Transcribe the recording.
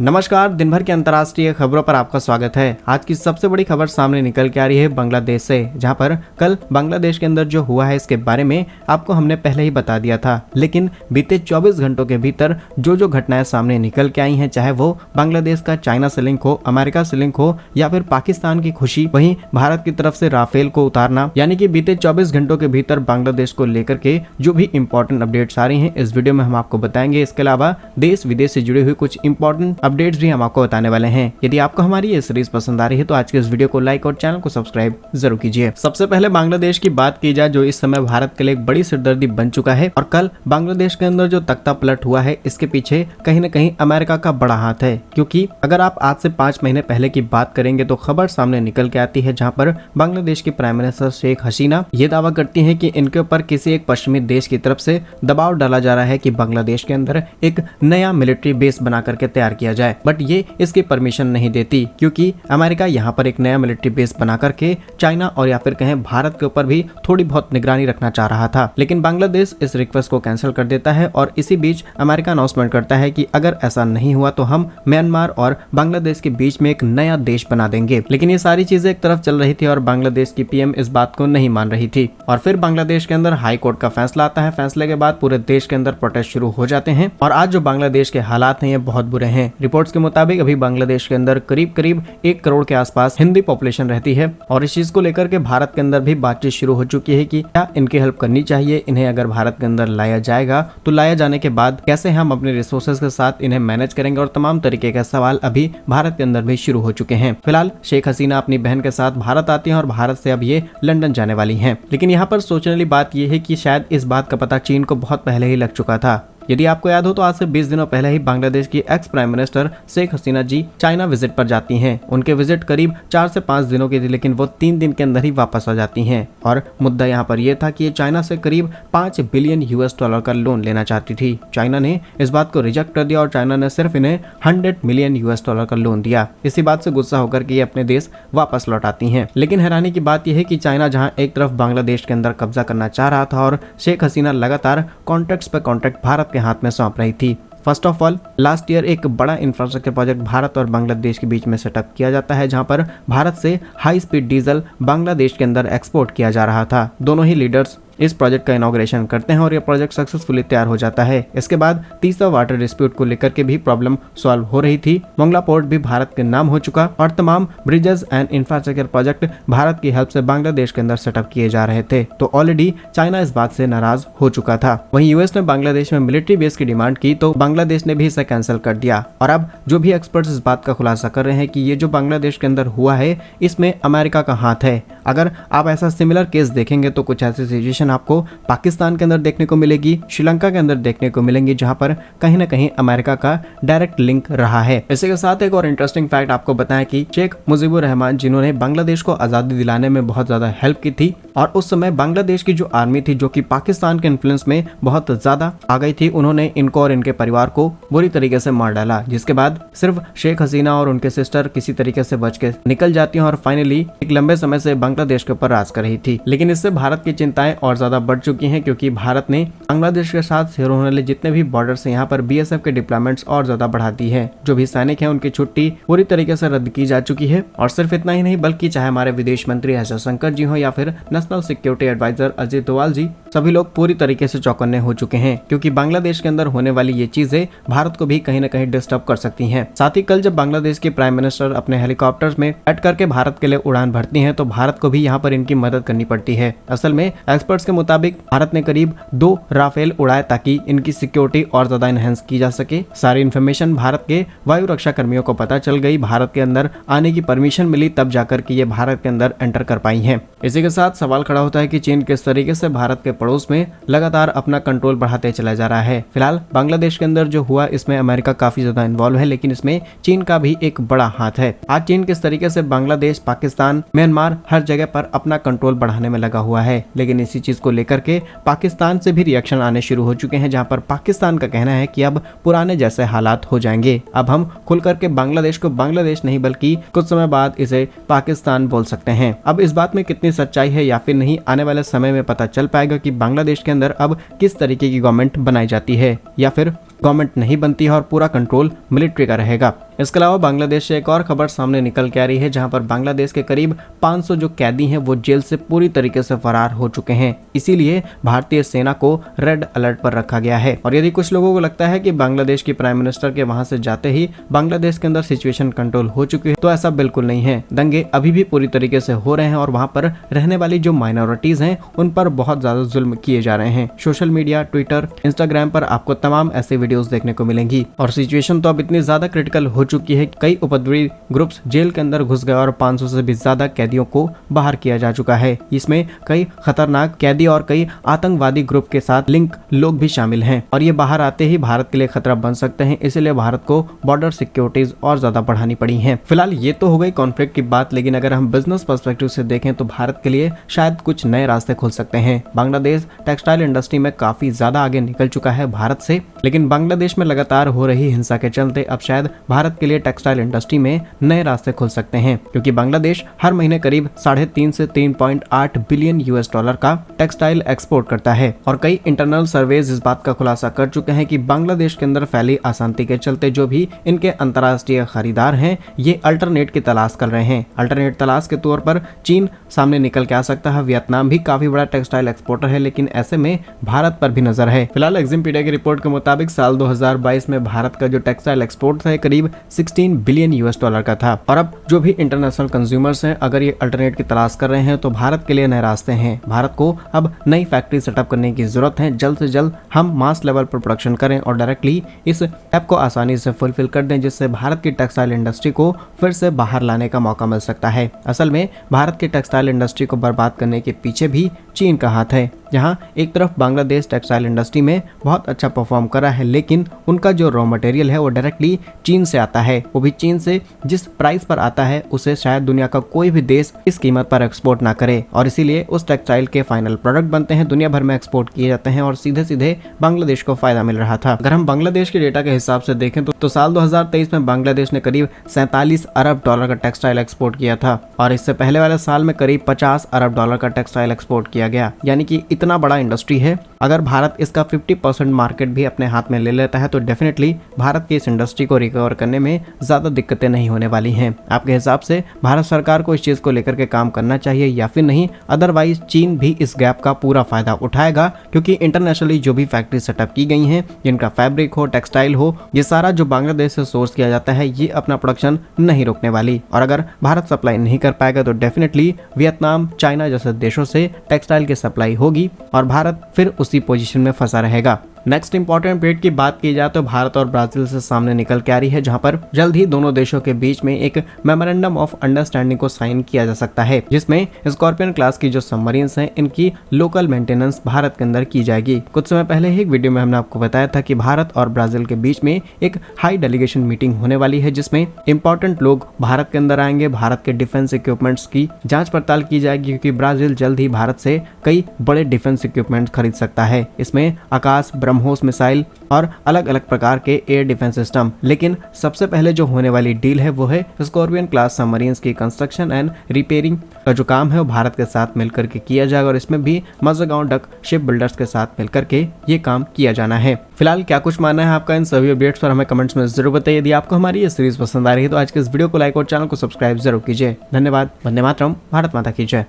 नमस्कार, दिन भर की अंतर्राष्ट्रीय खबरों पर आपका स्वागत है। आज की सबसे बड़ी खबर सामने निकल के आ रही है बांग्लादेश से, जहां पर कल बांग्लादेश के अंदर जो हुआ है इसके बारे में आपको हमने पहले ही बता दिया था। लेकिन बीते 24 घंटों के भीतर जो घटनाएं सामने निकल के आई हैं, चाहे वो बांग्लादेश का चाइना से लिंक हो, अमेरिका से लिंक हो या फिर पाकिस्तान की खुशी, वहीं भारत की तरफ से राफेल को उतारना, यानी कि बीते 24 घंटों के भीतर बांग्लादेश को लेकर के जो भी इंपॉर्टेंट अपडेट्स आ रही हैं इस वीडियो में हम आपको बताएंगे। इसके अलावा देश विदेश से जुड़ी हुई कुछ इंपॉर्टेंट अपडेट्स भी हम आपको बताने वाले हैं। यदि आपको हमारी ये सीरीज पसंद आ रही है तो आज के इस वीडियो को लाइक और चैनल को सब्सक्राइब जरूर कीजिए। सबसे पहले बांग्लादेश की बात की जाए, जो इस समय भारत के लिए एक बड़ी सिरदर्दी बन चुका है और कल बांग्लादेश के अंदर जो तख्ता पलट हुआ है इसके पीछे कहीं न कहीं अमेरिका का बड़ा हाथ है। क्योंकि अगर आप आज से 5 महीने पहले की बात करेंगे तो खबर सामने निकल के आती है, जहां पर बांग्लादेश की प्राइम मिनिस्टर शेख हसीना ये दावा करती है कि इनके ऊपर किसी एक पश्चिमी देश की तरफ से दबाव डाला जा रहा है कि बांग्लादेश के अंदर एक नया मिलिट्री बेस बना करके तैयार किया जाए। बट ये इसकी परमिशन नहीं देती, क्योंकि अमेरिका यहाँ पर एक नया मिलिट्री बेस बना करके चाइना और या फिर कहें भारत के ऊपर भी थोड़ी बहुत निगरानी रखना चाह रहा था। लेकिन बांग्लादेश इस रिक्वेस्ट को कैंसिल कर देता है और इसी बीच अमेरिका अनाउंसमेंट करता है कि अगर ऐसा नहीं हुआ तो हम म्यांमार और बांग्लादेश के बीच में एक नया देश बना देंगे। लेकिन ये सारी चीजें एक तरफ चल रही थी और बांग्लादेश की पीएम इस बात को नहीं मान रही थी और फिर बांग्लादेश के अंदर हाई कोर्ट का फैसला आता है। फैसले के बाद पूरे देश के अंदर प्रोटेस्ट शुरू हो जाते हैं और आज जो बांग्लादेश के हालात हैं ये बहुत बुरे हैं। रिपोर्ट्स के मुताबिक अभी बांग्लादेश के अंदर करीब 1 करोड़ के आसपास हिंदी पॉपुलेशन रहती है और इस चीज को लेकर के भारत के अंदर भी बातचीत शुरू हो चुकी है कि क्या इनकी हेल्प करनी चाहिए, इन्हें अगर भारत के अंदर लाया जाएगा तो लाया जाने के बाद कैसे हम अपने रिसोर्सेज के साथ इन्हें मैनेज करेंगे और तमाम तरीके के सवाल अभी भारत के अंदर भी शुरू हो चुके हैं। फिलहाल शेख हसीना अपनी बहन के साथ भारत आती हैं और भारत से अब ये लंदन जाने वाली हैं। लेकिन यहाँ पर सोचने वाली बात यह है कि शायद इस बात का पता चीन को बहुत पहले ही लग चुका था। यदि आपको याद हो तो आज से 20 दिनों पहले ही बांग्लादेश की ex prime minister Sheikh Hasina जी चाइना विजिट पर जाती हैं। उनके विजिट करीब 4 से 5 दिनों की थी, लेकिन वो 3 दिन के अंदर ही वापस आ जाती हैं और मुद्दा यहाँ पर यह था कि ये चाइना से करीब $5 बिलियन का लोन लेना चाहती थी। चाइना ने इस बात को रिजेक्ट कर दिया और चाइना ने सिर्फ इन्हें $100 मिलियन का लोन दिया। इसी बात से गुस्सा होकर के ये अपने देश वापस लौट आती हैं। लेकिन हैरानी की बात यह है कि चाइना जहाँ एक तरफ बांग्लादेश के अंदर कब्जा करना चाह रहा था और शेख हसीना लगातार कॉन्ट्रैक्ट्स पे कॉन्ट्रैक्ट भारत के हाथ में सौंप रही थी। First of all last year एक बड़ा इंफ्रास्ट्रक्चर प्रोजेक्ट भारत और बांग्लादेश के बीच में सेटअप किया जाता है, जहां पर भारत से हाई स्पीड डीजल बांग्लादेश के अंदर एक्सपोर्ट किया जा रहा था। दोनों ही लीडर्स इस प्रोजेक्ट का इनॉग्रेशन करते हैं और यह प्रोजेक्ट सक्सेसफुली तैयार हो जाता है। इसके बाद तीसरा वाटर डिस्प्यूट को लेकर के भी प्रॉब्लम सॉल्व हो रही थी। मोंगला पोर्ट भी भारत के नाम हो चुका और तमाम bridges and infrastructure project Bharat की हेल्प से बांग्लादेश के अंदर सेटअप किए जा रहे थे। तो ऑलरेडी चाइना इस बात से नाराज हो चुका था। वहीं यूएस ने बांग्लादेश में मिलिट्री बेस की डिमांड की तो बांग्लादेश ने भी इसे कैंसिल कर दिया। और अब जो भी एक्सपर्ट्स इस बात का खुलासा कर रहे हैं कि ये जो बांग्लादेश के अंदर हुआ है इसमें अमेरिका का हाथ है। अगर आप ऐसा सिमिलर केस देखेंगे तो कुछ ऐसी सिचुएशन आपको पाकिस्तान के अंदर देखने को मिलेगी, श्रीलंका के अंदर देखने को मिलेंगी, जहां पर कहीं ना कहीं अमेरिका का डायरेक्ट लिंक रहा है। इसी के साथ एक और इंटरेस्टिंग फैक्ट आपको बताएं कि शेख मुजीबुर रहमान, जिन्होंने बांग्लादेश को आजादी दिलाने में बहुत ज्यादा हेल्प की थी और उस समय बांग्लादेश की जो आर्मी थी जो कि पाकिस्तान के इन्फ्लुएंस में बहुत ज्यादा आ गई थी, उन्होंने इनको और इनके परिवार को बुरी तरीके से मार डाला, जिसके बाद सिर्फ शेख हसीना और उनके सिस्टर किसी तरीके से बच के निकल जाती हैं और फाइनली एक लंबे समय से बांग्लादेश के ऊपर राज कर रही थी। लेकिन इससे भारत की चिंताएं और ज्यादा बढ़ चुकी हैं, क्योंकि भारत ने बांग्लादेश के साथ शेयर होने वाले जितने भी बॉर्डर्स हैं यहाँ पर बीएसएफ के डिप्लॉयमेंट्स और ज्यादा बढ़ा दी है। जो भी सैनिक हैं उनकी छुट्टी पूरी तरीके से रद्द की जा चुकी है। और सिर्फ इतना ही नहीं, बल्कि चाहे हमारे विदेश मंत्री एस जयशंकर जी हो या फिर national security adviser Ajit Doval ji, सभी लोग पूरी तरीके से चौकन्ने हो चुके हैं, क्योंकि बांग्लादेश के अंदर होने वाली ये चीजें भारत को भी कहीं न कहीं डिस्टर्ब कर सकती हैं। साथ ही कल जब बांग्लादेश की प्राइम मिनिस्टर अपने हेलीकॉप्टर्स में बैठ करके भारत के लिए उड़ान भरती हैं तो भारत को भी यहाँ पर इनकी मदद करनी पड़ती है। असल में एक्सपर्ट्स के मुताबिक भारत ने करीब 2 राफेल उड़ाए ताकि इनकी सिक्योरिटी और ज्यादा एनहेंस की जा सके। सारी इन्फॉर्मेशन भारत के वायु रक्षा कर्मियों को पता चल गई, भारत के अंदर आने की परमिशन मिली, तब जाकर के ये भारत के अंदर एंटर कर पाई हैं। इसी के साथ सवाल खड़ा होता है कि चीन किस तरीके से भारत के पड़ोस में लगातार अपना कंट्रोल बढ़ाते चला जा रहा है। फिलहाल बांग्लादेश के अंदर जो हुआ इसमें अमेरिका काफी ज्यादा इन्वॉल्व है, लेकिन इसमें चीन का भी एक बड़ा हाथ है। आज चीन किस तरीके से बांग्लादेश, पाकिस्तान, म्यांमार हर जगह पर अपना कंट्रोल बढ़ाने में लगा हुआ है। लेकिन इसी चीज को लेकर के पाकिस्तान से भी रिएक्शन आने शुरू हो चुके हैं, जहां पर पाकिस्तान का कहना है कि अब पुराने जैसे हालात हो जाएंगे। अब हम खुल करके बांग्लादेश को बांग्लादेश नहीं बल्कि कुछ समय बाद इसे पाकिस्तान बोल सकते हैं। अब इस बात में कितनी सच्चाई है या फिर नहीं, आने वाले समय में पता चल पाएगा कि बांग्लादेश के अंदर अब किस तरीके की गवर्नमेंट बनाई जाती है या फिर गवर्नमेंट नहीं बनती है और पूरा कंट्रोल मिलिट्री का रहेगा। इसके अलावा बांग्लादेश से एक और खबर सामने निकल के आ रही है, जहां पर बांग्लादेश के करीब 500 जो कैदी हैं वो जेल से पूरी तरीके से फरार हो चुके हैं। इसीलिए भारतीय सेना को रेड अलर्ट पर रखा गया है। और यदि कुछ लोगों को लगता है कि बांग्लादेश की प्राइम मिनिस्टर के वहां से जाते ही बांग्लादेश के अंदर सिचुएशन कंट्रोल हो चुकी है, तो ऐसा बिल्कुल नहीं है। दंगे अभी भी पूरी तरीके से हो रहे हैं और वहां पर रहने वाली जो माइनॉरिटीज हैं उन पर बहुत ज्यादा जुल्म किए जा रहे हैं। सोशल मीडिया, ट्विटर, इंस्टाग्राम पर आपको तमाम ऐसे वीडियोस देखने को मिलेंगी। और सिचुएशन तो अब इतनी ज्यादा क्रिटिकल हो चुकी है, कई उपद्रवी ग्रुप्स जेल के अंदर घुस गए और 500 से भी ज्यादा कैदियों को बाहर किया जा चुका है। इसमें कई खतरनाक कैदी और कई आतंकवादी ग्रुप के साथ लिंक लोग भी शामिल हैं और ये बाहर आते ही भारत के लिए खतरा बन सकते हैं। इसलिए भारत को बॉर्डर सिक्योरिटीज और ज्यादा बढ़ानी पड़ी है। फिलहाल ये तो हो गई कॉन्फ्लिक्ट की बात, लेकिन अगर हम बिजनेस पर्सपेक्टिव से देखें तो भारत के लिए शायद कुछ नए रास्ते खुल सकते हैं। बांग्लादेश टेक्सटाइल इंडस्ट्री में काफी ज्यादा आगे निकल चुका है भारत से, लेकिन बांग्लादेश में लगातार हो रही हिंसा के चलते अब शायद भारत के लिए टेक्सटाइल इंडस्ट्री में नए रास्ते खुल सकते हैं, क्योंकि बांग्लादेश हर महीने करीब 3.5 से 3.8 बिलियन US$ का टेक्सटाइल एक्सपोर्ट करता है। और कई इंटरनल सर्वेज इस बात का खुलासा कर चुके हैं कि बांग्लादेश के अंदर फैली अशांति के चलते जो भी इनके अंतर्राष्ट्रीय खरीदार हैं ये अल्टरनेट की तलाश कर रहे हैं। अल्टरनेट तलाश के तौर पर चीन सामने निकल के आ सकता है, वियतनाम भी काफी बड़ा टेक्सटाइल एक्सपोर्टर है, लेकिन ऐसे में भारत पर भी नजर है। फिलहाल एक्जिमपीडिया की रिपोर्ट के मुताबिक साल 2022 में भारत का जो टेक्सटाइल एक्सपोर्ट था करीब 16 बिलियन US$ का था। और अब जो भी इंटरनेशनल कंज्यूमर्स हैं अगर ये अल्टरनेट की तलाश कर रहे हैं तो भारत के लिए नए रास्ते हैं। भारत को अब नई फैक्ट्री सेटअप करने की जरूरत है। जल्द से जल्द हम मास लेवल पर प्रोडक्शन करें और डायरेक्टली इस ऐप को आसानी से फुलफिल कर दें, जिससे भारत की टेक्सटाइल इंडस्ट्री को फिर से बाहर लाने का मौका मिल सकता है। असल में भारत की टेक्सटाइल इंडस्ट्री को बर्बाद करने के पीछे भी चीन का हाथ है। जहां एक तरफ बांग्लादेश टेक्सटाइल इंडस्ट्री में बहुत अच्छा परफॉर्म कर रहा है, लेकिन उनका जो रॉ मटेरियल है वो डायरेक्टली चीन से आता है, वो भी चीन से जिस प्राइस पर आता है उसे शायद दुनिया का कोई भी देश इस कीमत पर एक्सपोर्ट ना करे। और इसीलिए उस टेक्सटाइल के फाइनल प्रोडक्ट बनते हैं, दुनिया भर में एक्सपोर्ट किए जाते हैं और सीधे सीधे बांग्लादेश को फायदा मिल रहा था। अगर हम बांग्लादेश के डेटा के हिसाब से देखें तो साल 2023 में बांग्लादेश ने करीब 47 अरब डॉलर का टेक्सटाइल एक्सपोर्ट किया था और इससे पहले वाले साल में करीब 50 अरब डॉलर का टेक्सटाइल एक्सपोर्ट किया गया। यानी कि इतना बड़ा इंडस्ट्री है। अगर भारत इसका 50% मार्केट भी अपने हाथ में ले लेता है तो डेफिनेटली भारत की इस इंडस्ट्री को रिकवर करने में ज्यादा दिक्कतें नहीं होने वाली हैं। आपके हिसाब से भारत सरकार को इस चीज को लेकर के काम करना चाहिए या फिर नहीं? अदरवाइज चीन भी इस गैप का पूरा फायदा उठाएगा, क्योंकि इंटरनेशनली जो भी फैक्ट्री सेटअप की गई हैं, जिनका फैब्रिक हो, टेक्सटाइल हो, ये सारा जो बांग्लादेश से सोर्स किया जाता है ये अपना प्रोडक्शन नहीं रोकने वाली। और अगर भारत सप्लाई नहीं कर पाएगा तो डेफिनेटली वियतनाम, चाइना जैसे देशों से टेक्सटाइल की सप्लाई होगी और भारत फिर उसी पोजीशन में फंसा रहेगा। नेक्स्ट इंपॉर्टेंट अपडेट की बात की जाए तो भारत और ब्राजील से सामने निकल के आ रही है, जहां पर जल्द ही दोनों देशों के बीच में एक मेमोरेंडम ऑफ अंडरस्टैंडिंग को साइन किया जा सकता है, जिसमें स्कॉर्पियन क्लास की जो सबमरीन्स हैं इनकी लोकल मेंटेनेंस भारत के अंदर की जाएगी। कुछ समय पहले ही एक वीडियो में हमने आपको बताया था कि भारत और ब्राजील के बीच में एक हाई डेलीगेशन मीटिंग होने वाली है, जिसमें इंपॉर्टेंट लोग भारत के अंदर आएंगे। भारत के डिफेंस इक्विपमेंट्स की जांच पड़ताल की जाएगी, क्योंकि ब्राजील जल्द ही भारत से कई बड़े डिफेंस इक्विपमेंट खरीद सकता है। इसमें आकाश, ब्रह्मोस मिसाइल और अलग अलग प्रकार के एयर डिफेंस सिस्टम। लेकिन सबसे पहले जो होने वाली डील है वो है स्कॉर्पियन क्लास सबमरीन्स की कंस्ट्रक्शन एंड रिपेयरिंग का जो काम है वो भारत के साथ मिलकर के किया जाएगा और इसमें भी मज़गांव डक शिप बिल्डर्स के साथ मिलकर के ये काम किया जाना है। फिलहाल क्या कुछ मानना है आपका इन सभी अपडेट्स पर हमें कमेंट्स में जरूर बताइए। यदि आपको हमारी ये सीरीज पसंद आ रही है तो आज के इस वीडियो को लाइक और चैनल को सब्सक्राइब जरूर कीजिए। धन्यवाद। वंदे मातरम। भारत माता की जय।